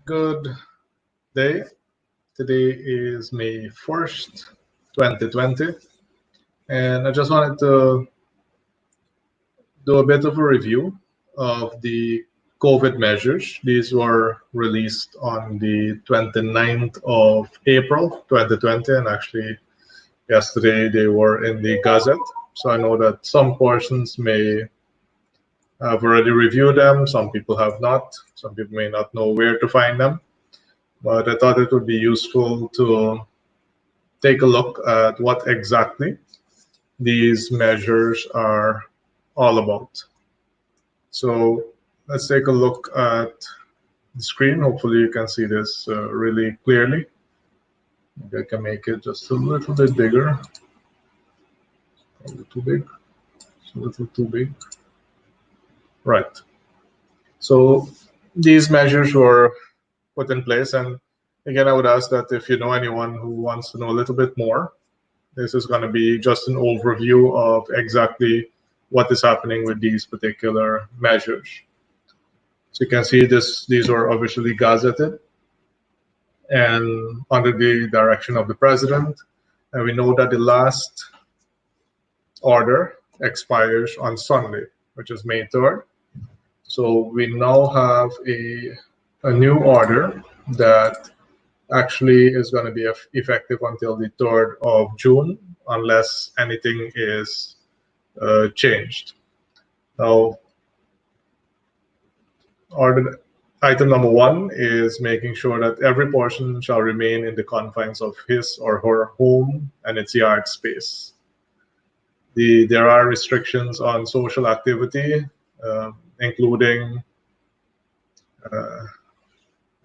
Good day. Today is May 1st, 2020, and I just wanted to do a bit of a review of the COVID measures. These were released on the 29th of April, 2020, and actually yesterday they were in the Gazette. So I know that some portions may have already reviewed them, some people have not, some people may not know where to find them. But I thought it would be useful to take a look at what exactly these measures are all about. So let's take a look at the screen. Hopefully you can see this really clearly. Maybe I can make it just a little bit bigger. Probably too big. It's a little too big. Right. So these measures were put in place, and again, I would ask that if you know anyone who wants to know a little bit more, this is going to be just an overview of exactly what is happening with these particular measures. So you can see these were officially gazetted and under the direction of the president. And we know that the last order expires on Sunday, which is May 3rd. So we now have a new order that actually is going to be effective until the 3rd of June, unless anything is changed. Now, order item number 1 is making sure that every person shall remain in the confines of his or her home and its yard space. There are restrictions on social activity, including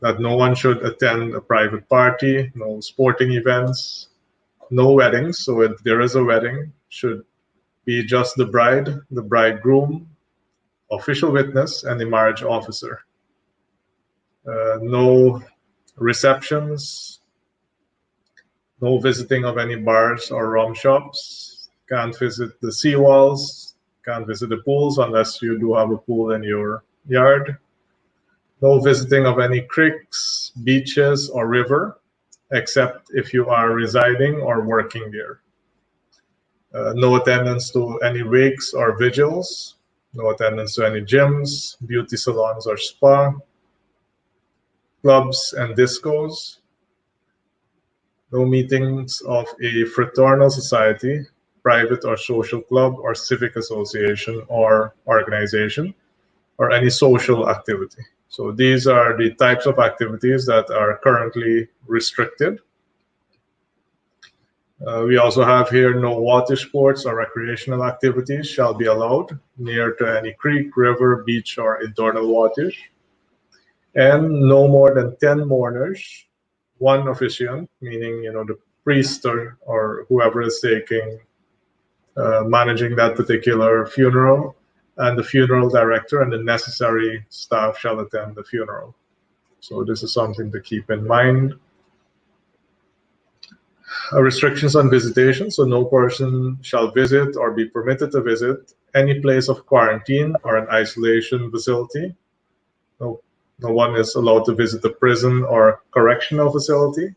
that no one should attend a private party, no sporting events, no weddings. So if there is a wedding, should be just the bride, the bridegroom, official witness, and the marriage officer. No receptions, no visiting of any bars or rum shops. Can't visit the seawalls, can't visit the pools unless you do have a pool in your yard. No visiting of any creeks, beaches, or river, except if you are residing or working there. No attendance to any wakes or vigils. No attendance to any gyms, beauty salons or spa, clubs and discos. No meetings of a fraternal society, private or social club or civic association or organization, or any social activity. So these are the types of activities that are currently restricted. We also have here no water sports or recreational activities shall be allowed near to any creek, river, beach, or internal waters. And no more than 10 mourners, one officiant, meaning the priest or whoever is managing that particular funeral, and the funeral director and the necessary staff shall attend the funeral. So this is something to keep in mind. Restrictions on visitation, so no person shall visit or be permitted to visit any place of quarantine or an isolation facility. No one is allowed to visit a prison or correctional facility,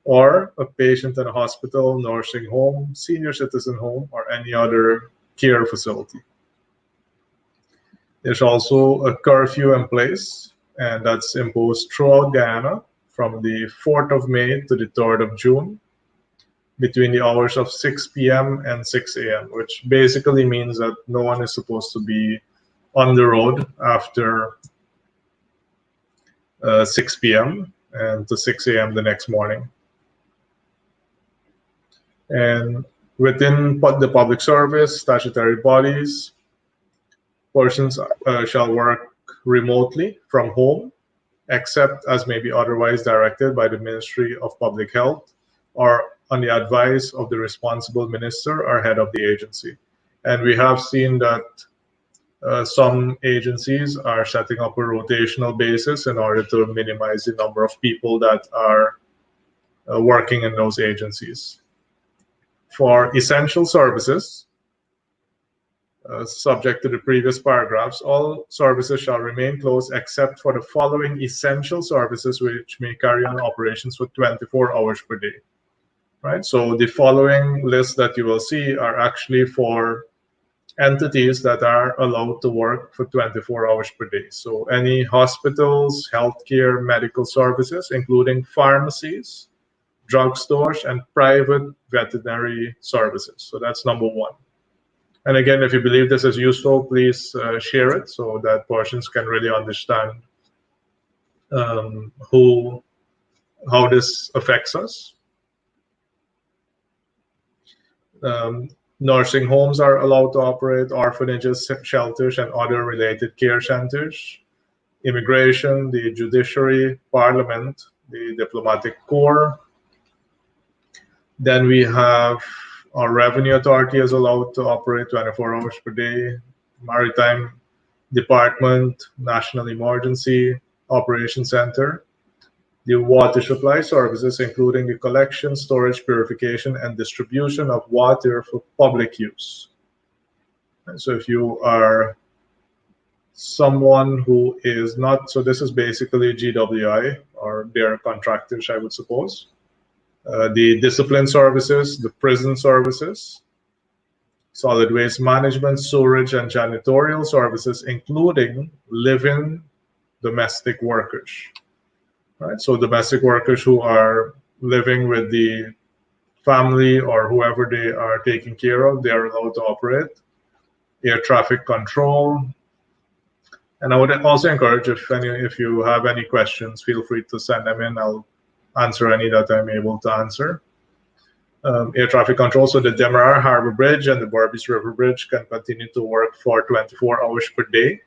or a patient in a hospital, nursing home, senior citizen home, or any other care facility. There's also a curfew in place, and that's imposed throughout Guyana from the 4th of May to the 3rd of June, between the hours of 6 p.m. and 6 a.m., which basically means that no one is supposed to be on the road after 6 p.m. and to 6 a.m. the next morning. And within the public service, statutory bodies, persons shall work remotely from home, except as may be otherwise directed by the Ministry of Public Health or on the advice of the responsible minister or head of the agency. And we have seen that some agencies are setting up a rotational basis in order to minimize the number of people that are working in those agencies. For essential services, subject to the previous paragraphs, all services shall remain closed except for the following essential services which may carry on operations for 24 hours per day. Right? So the following list that you will see are actually for entities that are allowed to work for 24 hours per day. So any hospitals, healthcare, medical services, including pharmacies, drugstores, and private veterinary services. So that's number one. And again, if you believe this is useful, please share it so that persons can really understand how this affects us. Nursing homes are allowed to operate, orphanages, shelters, and other related care centers. Immigration, the judiciary, parliament, the diplomatic corps. Then we have our revenue authority is allowed to operate 24 hours per day. Maritime department, national emergency operation center. The water supply services, including the collection, storage, purification, and distribution of water for public use. And so if you are someone who is not, so this is basically GWI or their contractors, I would suppose. The discipline services, the prison services, solid waste management, sewerage, and janitorial services, including live-in domestic workers. Right? So domestic workers who are living with the family or whoever they are taking care of, they are allowed to operate. Air traffic control. And I would also encourage, if you have any questions, feel free to send them in. I'll answer any that I'm able to answer. Air traffic control, so the Demerara Harbor Bridge and the Berbice River Bridge can continue to work for 24 hours per day.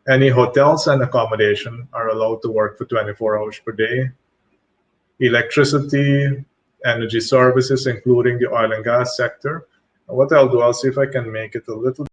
Any hotels and accommodation are allowed to work for 24 hours per day. Electricity, energy services, including the oil and gas sector. And what I'll do, I'll see if I can make it a little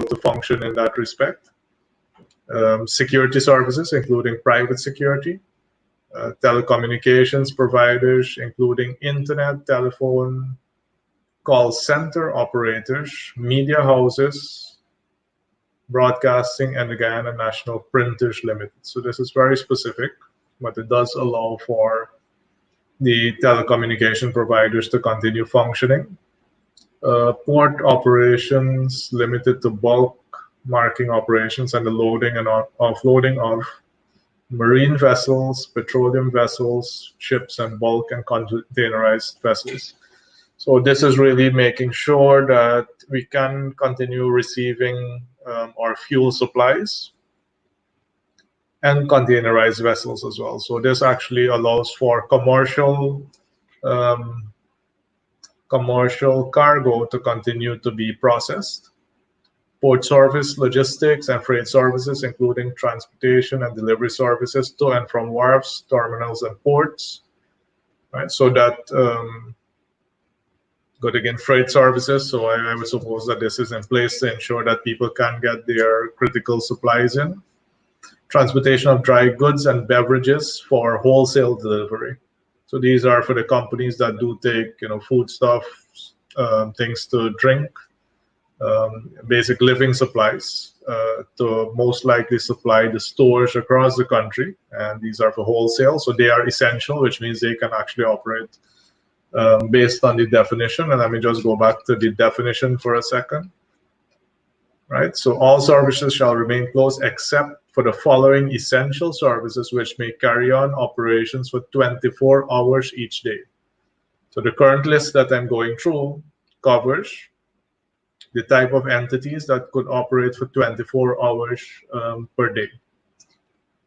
to function in that respect. Security services, including private security. Telecommunications providers, including internet, telephone, call center operators, media houses, broadcasting, and the Guyana National Printers Limited. So this is very specific, but it does allow for the telecommunication providers to continue functioning. Port operations limited to bulk marking operations and the loading and offloading of marine vessels, petroleum vessels, ships, and bulk and containerized vessels. So this is really making sure that we can continue receiving our fuel supplies and containerized vessels as well. So this actually allows for commercial cargo to continue to be processed. Port service, logistics, and freight services, including transportation and delivery services to and from wharves, terminals, and ports. Right, so that Good again, freight services. So I would suppose that this is in place to ensure that people can get their critical supplies in. Transportation of dry goods and beverages for wholesale delivery. So these are for the companies that do take, foodstuffs, things to drink, basic living supplies, to most likely supply the stores across the country. And these are for wholesale. So they are essential, which means they can actually operate based on the definition. And let me just go back to the definition for a second. Right, so all services shall remain closed except for the following essential services which may carry on operations for 24 hours each day. So the current list that I'm going through covers the type of entities that could operate for 24 hours per day.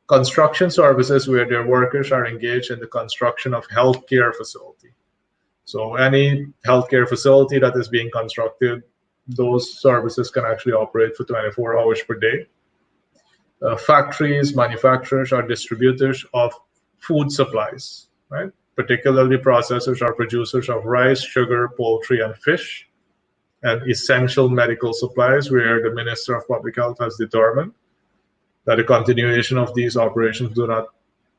Construction services where their workers are engaged in the construction of healthcare facility. So any healthcare facility that is being constructed, those services can actually operate for 24 hours per day. Factories, manufacturers, or distributors of food supplies, right? Particularly processors or producers of rice, sugar, poultry, and fish, and essential medical supplies, where the Minister of Public Health has determined that the continuation of these operations do not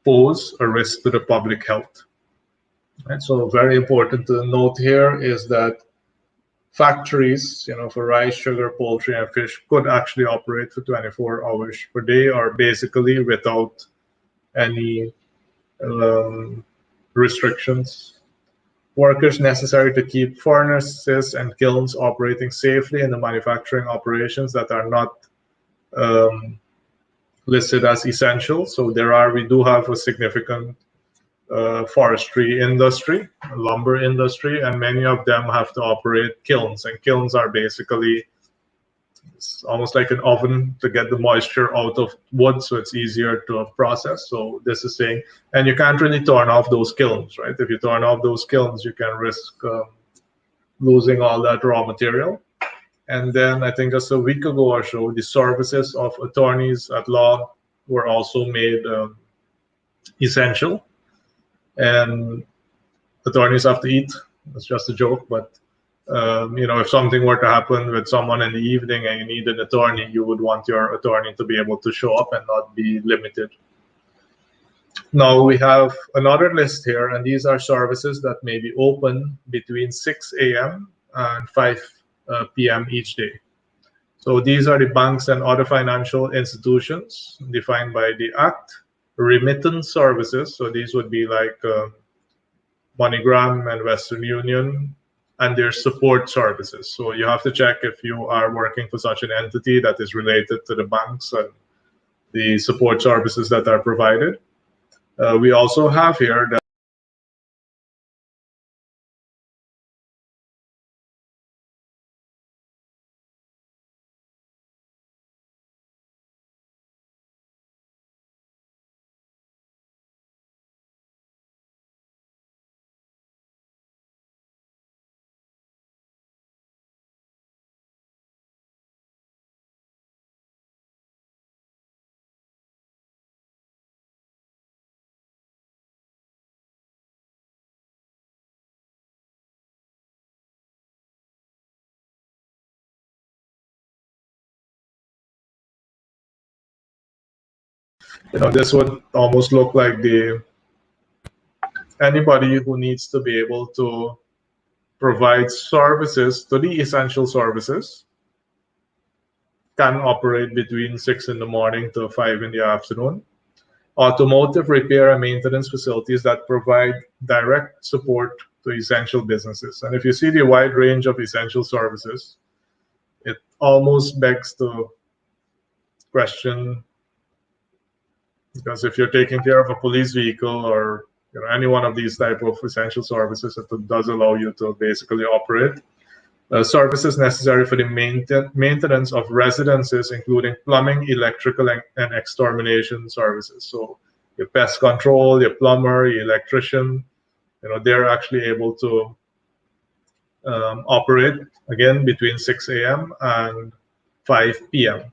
pose a risk to the public health. Right? So very important to note here is that factories, for rice, sugar, poultry, and fish could actually operate for 24 hours per day, or basically without any restrictions. Workers necessary to keep furnaces and kilns operating safely in the manufacturing operations that are not listed as essential. So we do have a significant forestry industry, lumber industry, and many of them have to operate kilns. And kilns are basically, it's almost like an oven to get the moisture out of wood, so it's easier to process. So this is saying, and you can't really turn off those kilns, right? If you turn off those kilns, you can risk losing all that raw material. And then I think just a week ago or so, the services of attorneys at law were also made essential. And attorneys have to eat. It's just a joke, but if something were to happen with someone in the evening and you need an attorney, you would want your attorney to be able to show up and not be limited. Now we have another list here, and these are services that may be open between 6 a.m. and 5 p.m. each day. So these are the banks and other financial institutions defined by the Act. Remittance services, so these would be like MoneyGram and Western Union, and their support services. So you have to check if you are working for such an entity that is related to the banks and the support services that are provided. We also have here that this would almost look like anybody who needs to be able to provide services to the essential services can operate between 6 in the morning to 5 in the afternoon. Automotive repair and maintenance facilities that provide direct support to essential businesses. And if you see the wide range of essential services, it almost begs to question, because if you're taking care of a police vehicle or any one of these type of essential services, it does allow you to basically operate. Services necessary for the maintenance of residences, including plumbing, electrical, and extermination services. So your pest control, your plumber, your electrician, they're actually able to operate, again, between 6 a.m. and 5 p.m.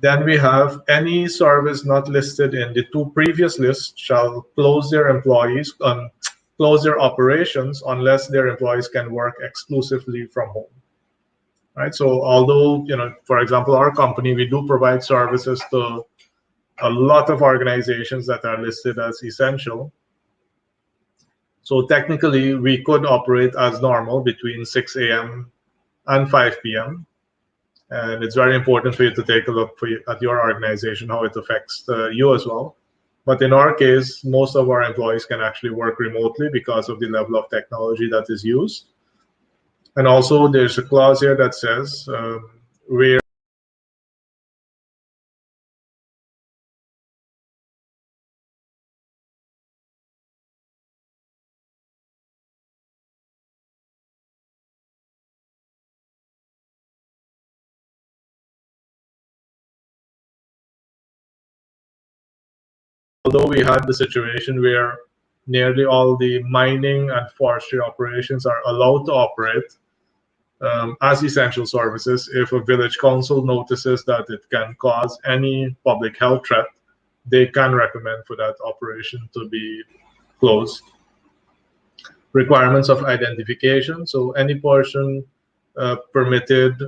Then we have any service not listed in the two previous lists shall close their employees on close their operations unless their employees can work exclusively from home. Right. So although, for example, our company, we do provide services to a lot of organizations that are listed as essential. So technically, we could operate as normal between 6 a.m. and 5 p.m. And it's very important for you to take a look at your organization, how it affects you as well. But in our case, most of our employees can actually work remotely because of the level of technology that is used. And also, there's a clause here that says where although we had the situation where nearly all the mining and forestry operations are allowed to operate as essential services, if a village council notices that it can cause any public health threat, they can recommend for that operation to be closed. Requirements of identification. So any person permitted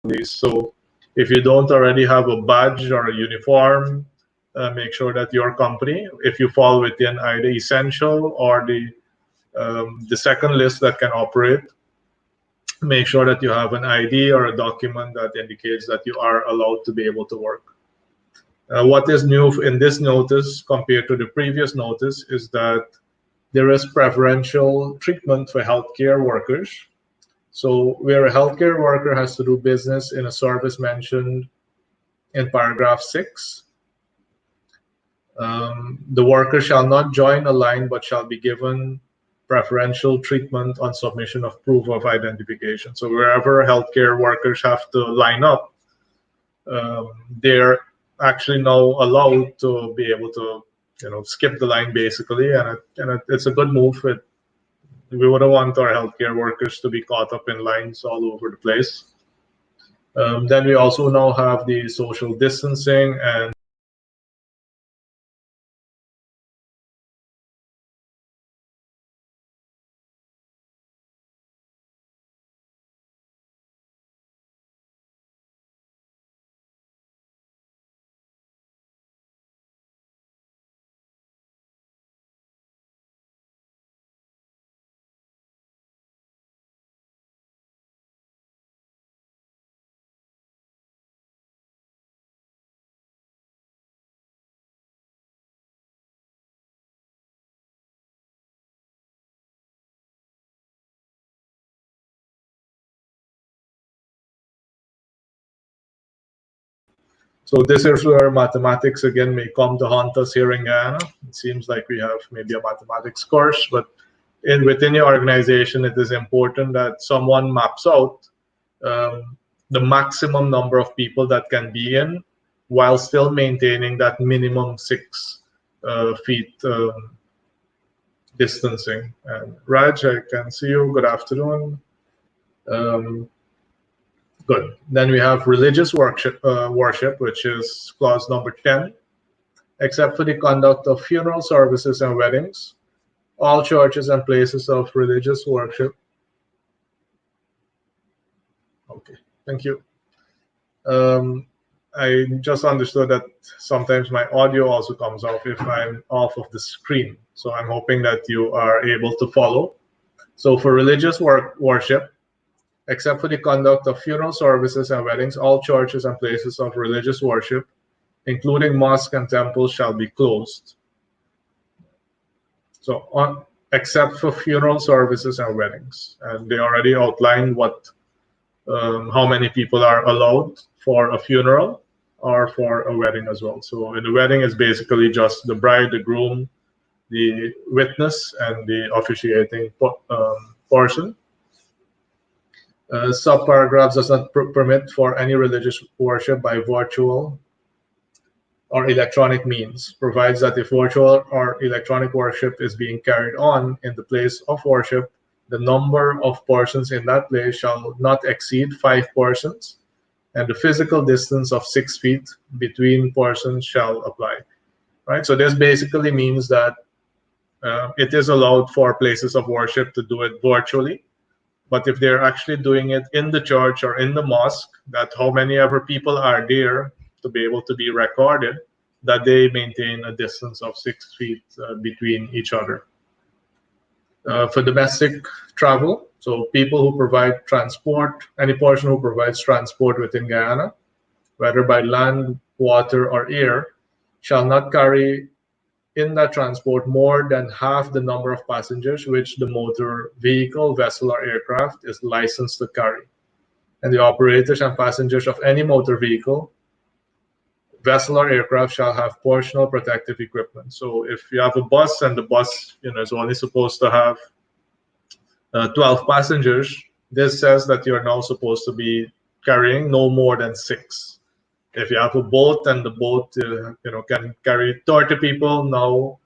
these. So if you don't already have a badge or a uniform, make sure that your company, if you fall within either essential or the second list that can operate, make sure that you have an ID or a document that indicates that you are allowed to be able to work. What is new in this notice compared to the previous notice is that there is preferential treatment for healthcare workers. So where a healthcare worker has to do business in a service mentioned in paragraph 6, the worker shall not join a line but shall be given preferential treatment on submission of proof of identification. So wherever healthcare workers have to line up, they're actually now allowed to be able to, skip the line basically, and it's a good move. We wouldn't want our healthcare workers to be caught up in lines all over the place. Then we also now have the social distancing and so this is where mathematics again may come to haunt us here in Guyana. It seems like we have maybe a mathematics course, but within your organization, it is important that someone maps out the maximum number of people that can be in while still maintaining that minimum 6 feet distancing. And Raj, I can see you. Good afternoon. Good. Then we have religious worship, which is clause number 10. Except for the conduct of funeral services and weddings, all churches and places of religious worship. Okay, thank you. I just understood that sometimes my audio also comes off if I'm off of the screen. So I'm hoping that you are able to follow. So for religious worship, except for the conduct of funeral services and weddings, all churches and places of religious worship, including mosques and temples, shall be closed. So except for funeral services and weddings. And they already outlined how many people are allowed for a funeral or for a wedding as well. So in the wedding, it's basically just the bride, the groom, the witness, and the officiating portion. Subparagraphs does not permit for any religious worship by virtual or electronic means provides that if virtual or electronic worship is being carried on in the place of worship, the number of persons in that place shall not exceed 5 persons, and the physical distance of 6 feet between persons shall apply. Right. So this basically means that it is allowed for places of worship to do it virtually, but if they're actually doing it in the church or in the mosque, that how many ever people are there to be able to be recorded, that they maintain a distance of 6 feet between each other. For domestic travel, so people who provide transport, any person who provides transport within Guyana, whether by land, water, or air, shall not carry in that transport more than half the number of passengers which the motor vehicle, vessel, or aircraft is licensed to carry. And the operators and passengers of any motor vehicle, vessel, or aircraft shall have personal protective equipment. So if you have a bus and the bus is only supposed to have 12 passengers, this says that you're now supposed to be carrying no more than 6. If you have a boat and the boat can carry 30 people, now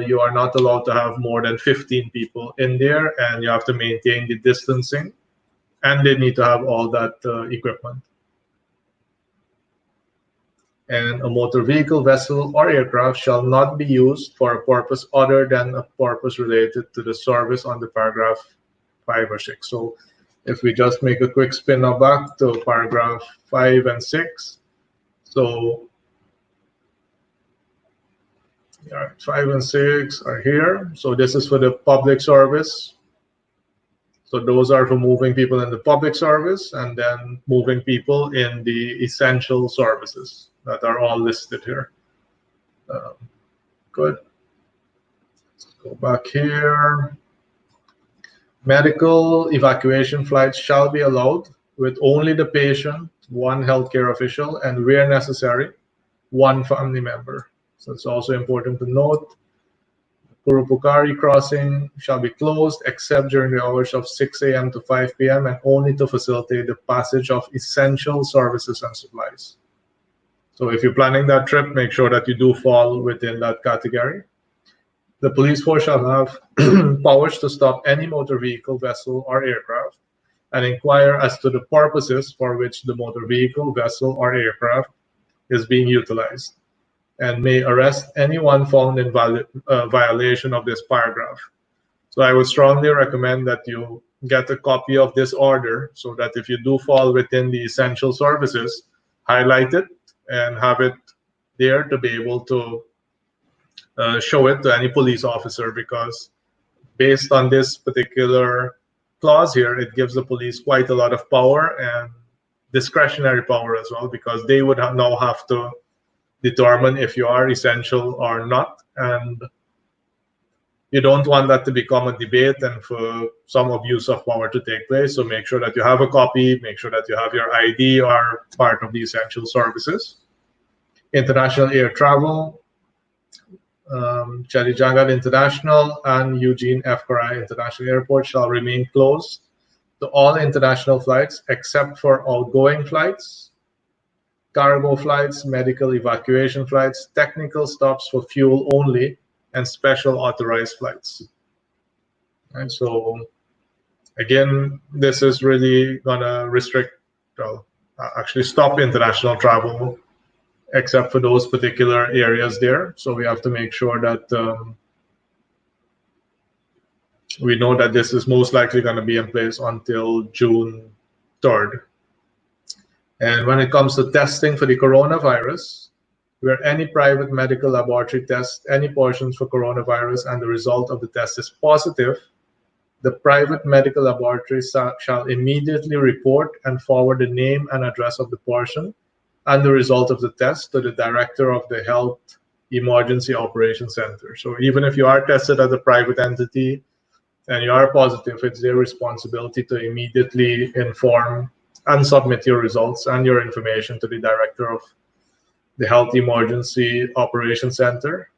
you are not allowed to have more than 15 people in there, and you have to maintain the distancing, and they need to have all that equipment. And a motor vehicle, vessel, or aircraft shall not be used for a purpose other than a purpose related to the service under paragraph 5 or 6. So if we just make a quick spin now back to paragraph 5 and 6, so 5 and 6 are here. So this is for the public service. So those are for moving people in the public service, and then moving people in the essential services that are all listed here. Good. Let's go back here. Medical evacuation flights shall be allowed with only the patient, one healthcare official, and where necessary, one family member. So it's also important to note, Bukhari Crossing shall be closed except during the hours of 6 a.m. to 5 p.m. and only to facilitate the passage of essential services and supplies. So if you're planning that trip, make sure that you do fall within that category. The police force shall have powers to stop any motor vehicle, vessel, or aircraft and inquire as to the purposes for which the motor vehicle, vessel, or aircraft is being utilized, and may arrest anyone found in violation of this paragraph. So I would strongly recommend that you get a copy of this order so that if you do fall within the essential services, highlight it and have it there to be able to show it to any police officer, because based on this particular clause here, it gives the police quite a lot of power and discretionary power as well, because they would now have to determine if you are essential or not. And you don't want that to become a debate and for some abuse of power to take place. So make sure that you have a copy, make sure that you have your ID or part of the essential services. International air travel, Chalijangan International and Eugene F. Karai International Airport shall remain closed to all international flights except for outgoing flights, cargo flights, medical evacuation flights, technical stops for fuel only, and special authorized flights. And so, again, this is really gonna restrict, actually stop international travel except for those particular areas there. So we have to make sure that we know that this is most likely going to be in place until June 3rd. And when it comes to testing for the coronavirus, where any private medical laboratory tests any portions for coronavirus and the result of the test is positive, the private medical laboratory shall immediately report and forward the name and address of the portion and the result of the test to the director of the Health Emergency Operations Center. So even if you are tested at a private entity and you are positive, it's their responsibility to immediately inform and submit your results and your information to the director of the Health Emergency Operations Center.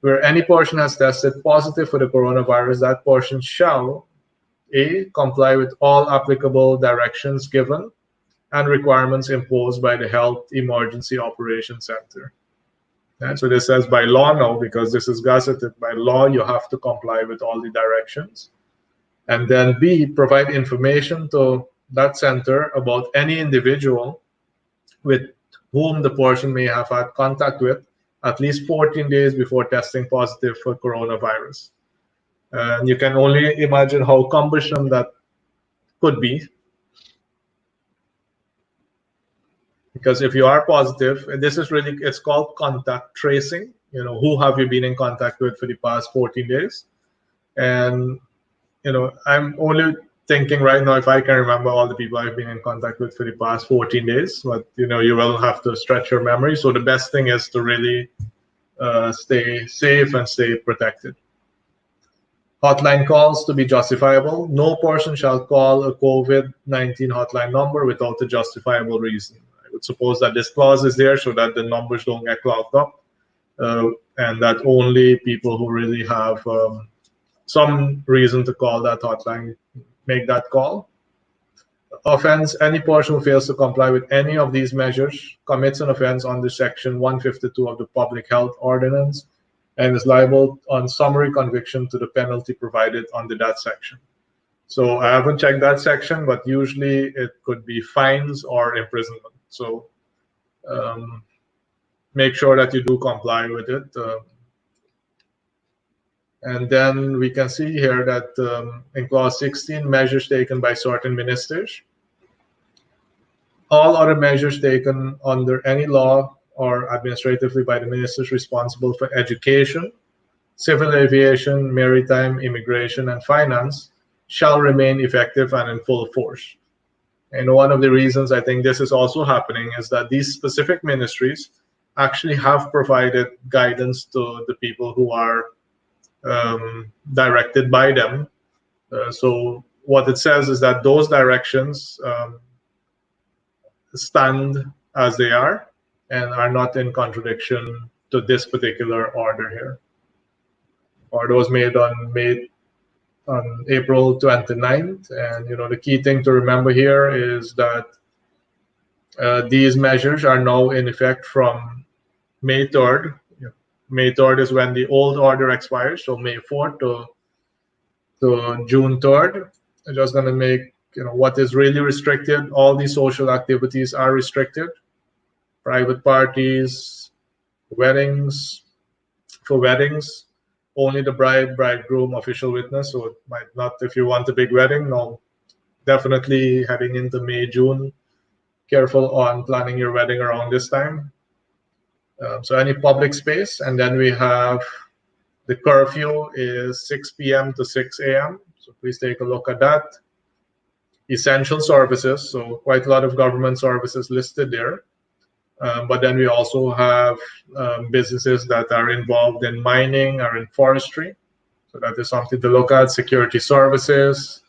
Where any portion has tested positive for the coronavirus, that portion shall A, comply with all applicable directions given and requirements imposed by the Health Emergency Operations Center. And so this says by law now, because this is gazetted by law, you have to comply with all the directions. And then B, provide information to that center about any individual with whom the person may have had contact with at least 14 days before testing positive for coronavirus. And you can only imagine how cumbersome that could be. Because if you are positive, and this is really, it's called contact tracing. You know, who have you been in contact with for the past 14 days? And, you know, I'm only thinking right now if I can remember all the people I've been in contact with for the past 14 days, but, you know, you will have to stretch your memory. So the best thing is to really stay safe and stay protected. Hotline calls to be justifiable. No person shall call a COVID-19 hotline number without a justifiable reason. I would suppose that this clause is there so that the numbers don't get clogged up, and that only people who really have some reason to call that hotline make that call. Offense: any person who fails to comply with any of these measures commits an offense under Section 152 of the Public Health Ordinance and is liable on summary conviction to the penalty provided under that section. So I haven't checked that section, but usually it could be fines or imprisonment. So make sure that you do comply with it. And then we can see here that in clause 16, measures taken by certain ministers. All other measures taken under any law or administratively by the ministers responsible for education, civil aviation, maritime, immigration, and finance shall remain effective and in full force. And one of the reasons I think this is also happening is that these specific ministries actually have provided guidance to the people who are directed by them. So what it says is that those directions stand as they are and are not in contradiction to this particular order here. Order was made on April 29th, and you know the key thing to remember here is that these measures are now in effect from May 3rd. May 3rd is when the old order expires, so May 4th to June 3rd. I'm just going to make what is really restricted. All these social activities are restricted. Private parties, weddings. For weddings, only the bride, bridegroom, official witness. So it might not, if you want a big wedding, no. Definitely heading into May, June, careful on planning your wedding around this time. So any public space, and then we have the curfew is 6 p.m. to 6 a.m. So please take a look at that. Essential services, so quite a lot of government services listed there. But then we also have businesses that are involved in mining or in forestry. So that is something to look at. Security services,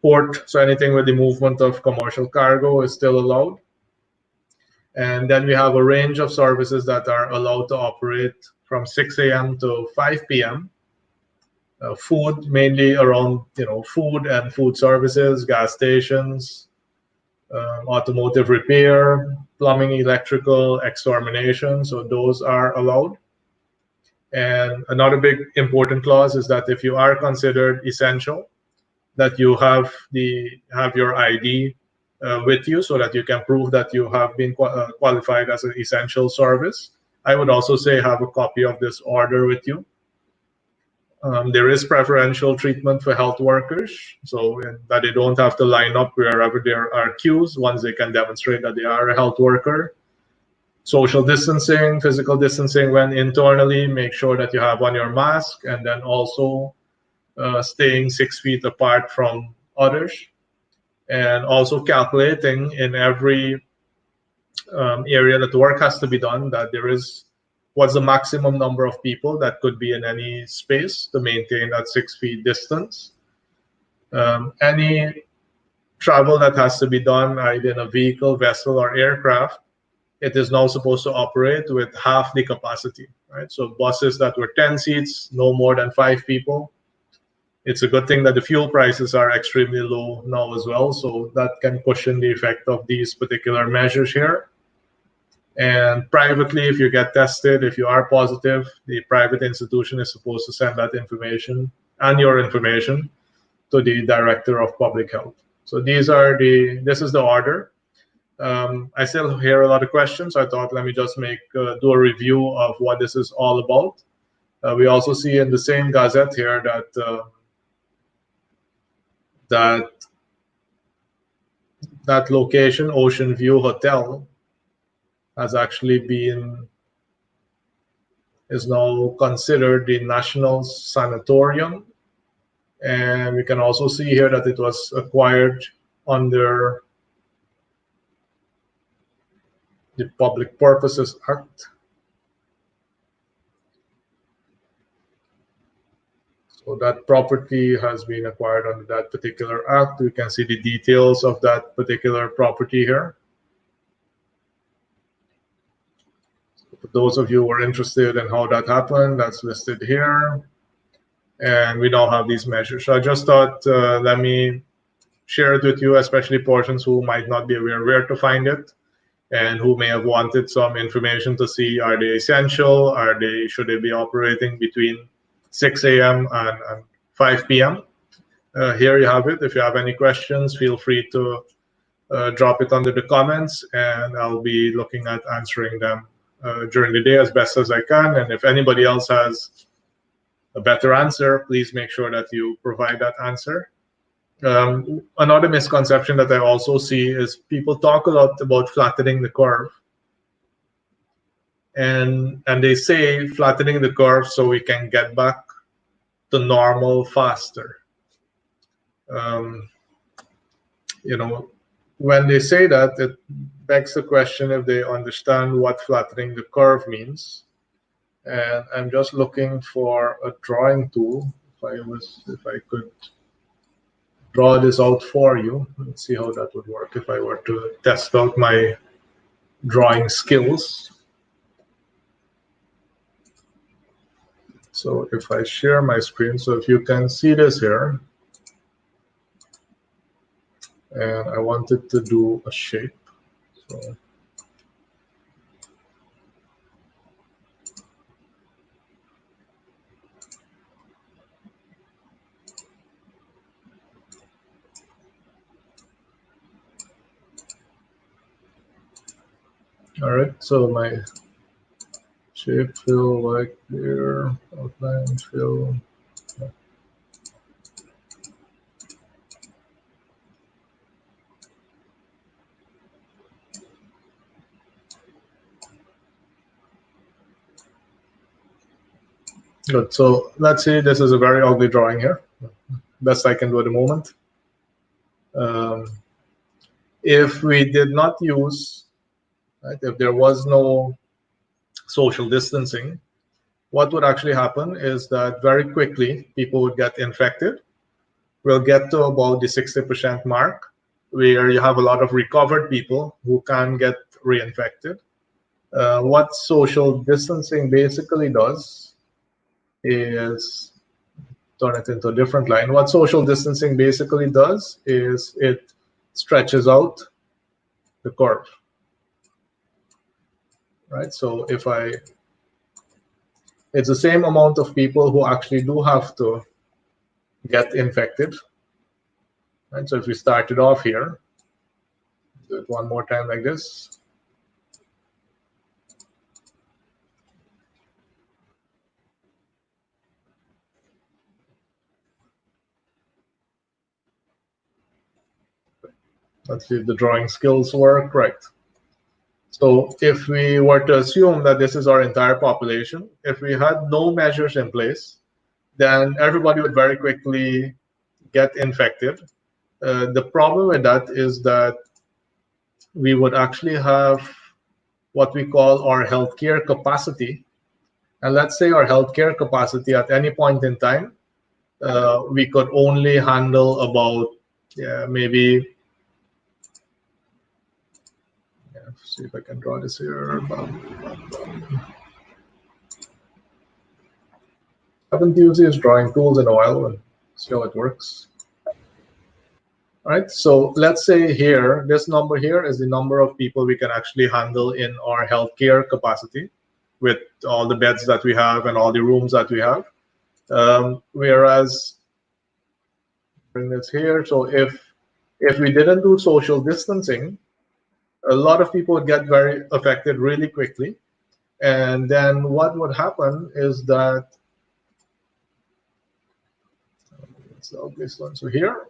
port, so anything with the movement of commercial cargo is still allowed. And then we have a range of services that are allowed to operate from 6 a.m. to 5 p.m. Food, mainly around food and food services, gas stations, automotive repair, plumbing, electrical, extermination. So those are allowed. And another big important clause is that if you are considered essential, that you have your ID with you so that you can prove that you have been qualified as an essential service. I would also say have a copy of this order with you. There is preferential treatment for health workers, so that they don't have to line up wherever there are queues once they can demonstrate that they are a health worker. Social distancing, physical distancing when internally, make sure that you have on your mask, and then also staying 6 feet apart from others. And also calculating in every area that work has to be done, that there is what's the maximum number of people that could be in any space to maintain that 6 feet distance. Any travel that has to be done either in a vehicle, vessel, or aircraft, it is now supposed to operate with half the capacity, right? So buses that were 10 seats, no more than 5 people. It's a good thing that the fuel prices are extremely low now as well, so that can cushion the effect of these particular measures here. And privately, if you get tested, if you are positive, the private institution is supposed to send that information and your information to the Director of Public Health. So this is the order. I still hear a lot of questions. So I thought, let me just do a review of what this is all about. We also see in the same gazette here that location, Ocean View Hotel, is now considered the National Sanatorium. And we can also see here that it was acquired under the Public Purposes Act. So that property has been acquired under that particular act. We can see the details of that particular property here. So for those of you who are interested in how that happened, that's listed here. And we now have these measures. So I just thought, let me share it with you, especially persons who might not be aware where to find it and who may have wanted some information to see, are they essential? Should they be operating between 6 a.m. and 5 p.m.? Here you have it. If you have any questions, feel free to drop it under the comments, and I'll be looking at answering them during the day as best as I can. And if anybody else has a better answer, please make sure that you provide that answer. Another misconception that I also see is people talk a lot about flattening the curve. And they say flattening the curve so we can get back to normal faster. When they say that, it begs the question if they understand what flattening the curve means. And I'm just looking for a drawing tool. If I could draw this out for you. Let's see how that would work if I were to test out my drawing skills. So if I share my screen, so if you can see this here, and I wanted to do a shape. So all right, so my shape fill like there, outline fill. Good. So let's see, this is a very ugly drawing here. Best I can do at the moment. If we did not use, right, if there was no social distancing, what would actually happen is that very quickly people would get infected. We'll get to about the 60% mark, where you have a lot of recovered people who can get reinfected. What social distancing basically does is turn it into a different line. What social distancing basically does is it stretches out the curve, right? So it's the same amount of people who actually do have to get infected, right? So if we started off here, do it one more time like this. Let's see if the drawing skills work right. So if we were to assume that this is our entire population, if we had no measures in place, then everybody would very quickly get infected. The problem with that is that we would actually have what we call our healthcare capacity. And let's say our healthcare capacity at any point in time, we could only handle about maybe, see if I can draw this here. Haven't used these drawing tools in a while and see how it works. Right, so let's say here, this number here is the number of people we can actually handle in our healthcare capacity with all the beds that we have and all the rooms that we have. Whereas, bring this here, so if we didn't do social distancing, a lot of people would get very affected really quickly. And then what would happen is that, so this one, so here,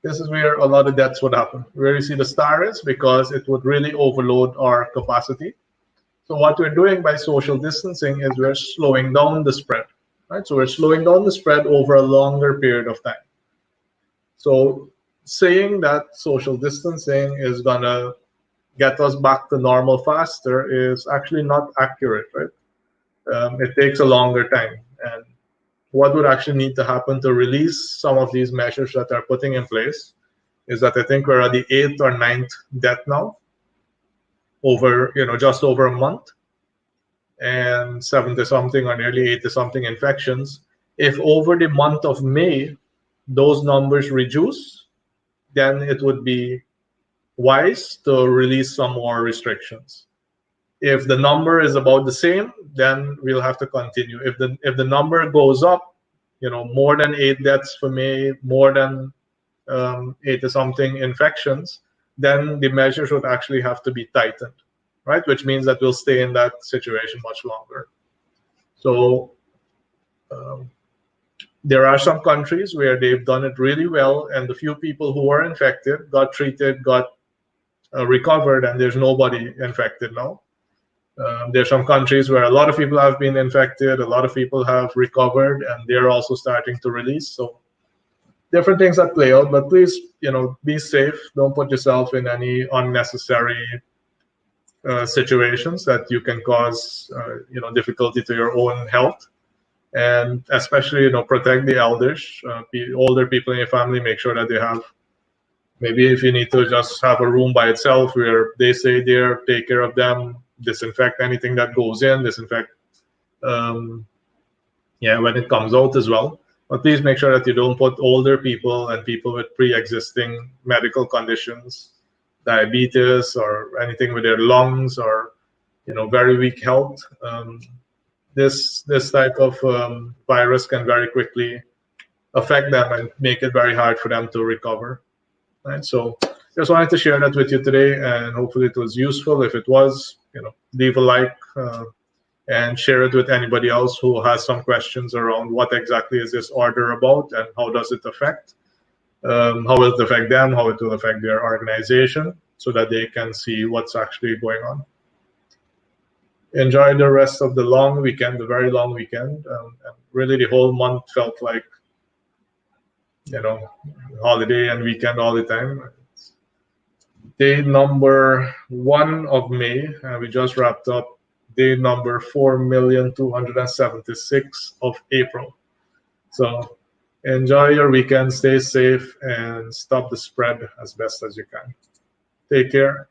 this is where a lot of deaths would happen. Where you see the star is because it would really overload our capacity. So what we're doing by social distancing is we're slowing down the spread, right? So we're slowing down the spread over a longer period of time. So saying that social distancing is gonna get us back to normal faster is actually not accurate, right? It takes a longer time. And what would actually need to happen to release some of these measures that are putting in place is that I think we're at the 8th or 9th death now over, just over a month, and 70 something or nearly 80 something infections. If over the month of May, those numbers reduce, then it would be wise to release some more restrictions. If the number is about the same, then we'll have to continue. If the number goes up, more than 8 deaths for May, more than 80 something infections, then the measures would actually have to be tightened, right? Which means that we'll stay in that situation much longer. So there are some countries where they've done it really well, and the few people who were infected got treated, got recovered, and there's nobody infected now. There are some countries where a lot of people have been infected, a lot of people have recovered, and they're also starting to release. So different things that play out, but please, be safe. Don't put yourself in any unnecessary situations that you can cause, difficulty to your own health. And especially, protect the elders, older people in your family. Make sure that they have, maybe if you need to just have a room by itself where they stay there, take care of them, disinfect anything that goes in, disinfect, when it comes out as well. But please make sure that you don't put older people and people with pre-existing medical conditions, diabetes or anything with their lungs or, very weak health. This type of virus can very quickly affect them and make it very hard for them to recover. Right? So just wanted to share that with you today, and hopefully it was useful. If it was, leave a like and share it with anybody else who has some questions around what exactly is this order about and how does it affect, how will it affect them, how it will affect their organization, so that they can see what's actually going on. Enjoy the rest of the long weekend, the very long weekend. And really the whole month felt like, holiday and weekend all the time. Day number 1 of May, we just wrapped up day number 4,276 of April. So enjoy your weekend, stay safe, and stop the spread as best as you can. Take care.